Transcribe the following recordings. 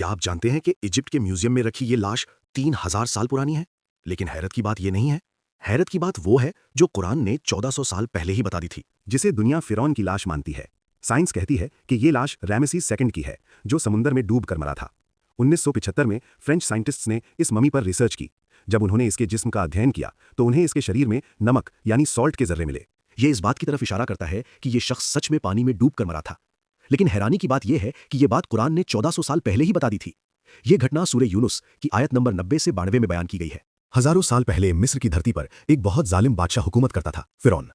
کیا آپ جانتے ہیں کہ ایجپٹ کے میوزیم میں رکھی یہ لاش 3000 سال پرانی ہے؟ لیکن حیرت کی بات یہ نہیں ہے۔ حیرت کی بات وہ ہے جو قرآن نے 1400 سال پہلے ہی بتا دی تھی، جسے دنیا فرعون کی لاش مانتی ہے۔ سائنس کہتی ہے کہ یہ لاش رامسیس سیکنڈ کی ہے، جو سمندر میں ڈوب کر مرا تھا۔ 1975 میں فرینچ سائنٹسٹس نے اس ممی پر ریسرچ کی۔ جب انہوں نے اس کے جسم کا ادھین کیا تو انہیں اس کے شریر میں نمک یعنی سالٹ کے ذرے ملے۔ یہ اس بات کی طرف اشارہ کرتا ہے کہ یہ شخص سچ میں پانی میں ڈوب کر مرا تھا۔ لیکن حیرانی کی بات یہ ہے کہ یہ بات قرآن نے 1400 سال پہلے ہی بتا دی تھی۔ یہ گھٹنا سورہ یونس کی آیت نمبر 90 سے 92 میں بیان کی گئی ہے۔ ہزاروں سال پہلے مصر کی دھرتی پر ایک بہت ظالم بادشاہ حکومت کرتا تھا، فرعون۔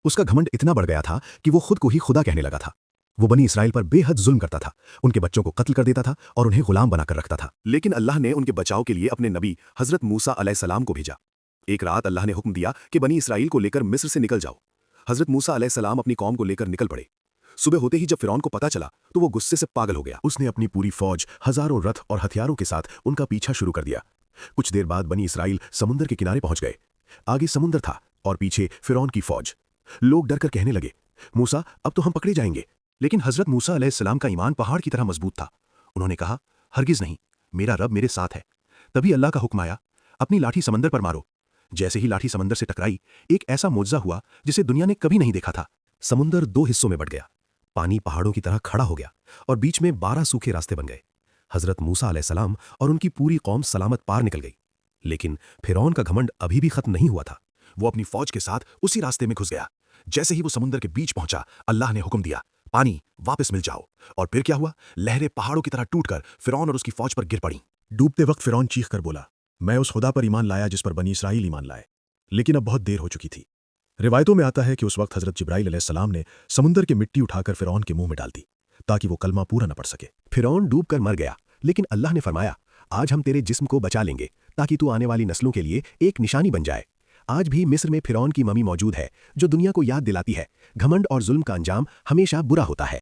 اس کا گھمنڈ اتنا بڑھ گیا تھا کہ وہ خود کو ہی خدا کہنے لگا تھا۔ وہ بنی اسرائیل پر بے حد ظلم کرتا تھا، ان کے بچوں کو قتل کر دیتا تھا اور انہیں غلام بنا کر رکھتا تھا۔ لیکن اللہ نے ان کے بچاؤ کے لیے اپنے نبی حضرت موسیٰ علیہ السلام کو بھیجا۔ ایک رات اللہ نے حکم دیا کہ بنی اسرائیل کو لے کر مصر سے نکل جاؤ۔ حضرت موسیٰ علیہ السلام اپنی قوم کو لے کر نکل پڑے۔ صبح ہوتے ہی جب فرعون کو پتا چلا تو وہ غصے سے پاگل ہو گیا۔ اس نے اپنی پوری فوج، ہزاروں رتھ اور ہتھیاروں کے ساتھ ان کا پیچھا شروع کر دیا۔ کچھ دیر بعد بنی اسرائیل سمندر کے کنارے پہنچ گئے۔ آگے سمندر تھا اور پیچھے فرعون کی فوج۔ لوگ ڈر کر کہنے لگے، موسیٰ اب تو ہم پکڑے جائیں گے۔ لیکن حضرت موسیٰ علیہ السلام کا ایمان پہاڑ کی طرح مضبوط تھا۔ انہوں نے کہا، ہرگز نہیں، میرا رب میرے ساتھ ہے۔ تبھی اللہ کا حکم آیا، اپنی لاٹھی سمندر پر مارو۔ جیسے ہی لاٹھی سمندر سے ٹکرائی، ایک ایسا معجزہ ہوا جسے دنیا نے کبھی نہیں دیکھا تھا۔ سمندر 2 حصوں میں بٹ گیا، پانی پہاڑوں کی طرح کھڑا ہو گیا اور بیچ میں 12 سوکھے راستے بن گئے۔ حضرت موسیٰ علیہ السلام اور ان کی پوری قوم سلامت پار نکل گئی۔ لیکن فرعون کا گھمنڈ ابھی بھی ختم نہیں ہوا تھا۔ وہ اپنی فوج کے ساتھ اسی راستے میں گھس گیا۔ جیسے ہی وہ سمندر کے بیچ پہنچا، اللہ نے حکم دیا، پانی واپس مل جاؤ۔ اور پھر کیا ہوا؟ لہریں پہاڑوں کی طرح ٹوٹ کر فرعون اور اس کی فوج پر گر پڑیں۔ ڈوبتے وقت فرعون چیخ کر بولا، میں اس خدا پر ایمان لایا جس پر بنی اسرائیل ایمان لائے، لیکن اب بہت دیر ہو چکی تھی۔ روایتوں میں آتا ہے کہ اس وقت حضرت جبرائیل علیہ السلام نے سمندر کی مٹی اٹھا کر فرعون کے منہ میں ڈال دی تاکہ وہ کلمہ پورا نہ پڑھ سکے۔ فرعون ڈوب کر مر گیا، لیکن اللہ نے فرمایا، آج ہم تیرے جسم کو بچا لیں گے تاکہ تو آنے والی نسلوں کے لیے ایک نشانی بن جائے۔ آج بھی مصر میں فرعون کی ممی موجود ہے جو دنیا کو یاد دلاتی ہے، گھمنڈ اور ظلم کا انجام ہمیشہ برا ہوتا ہے۔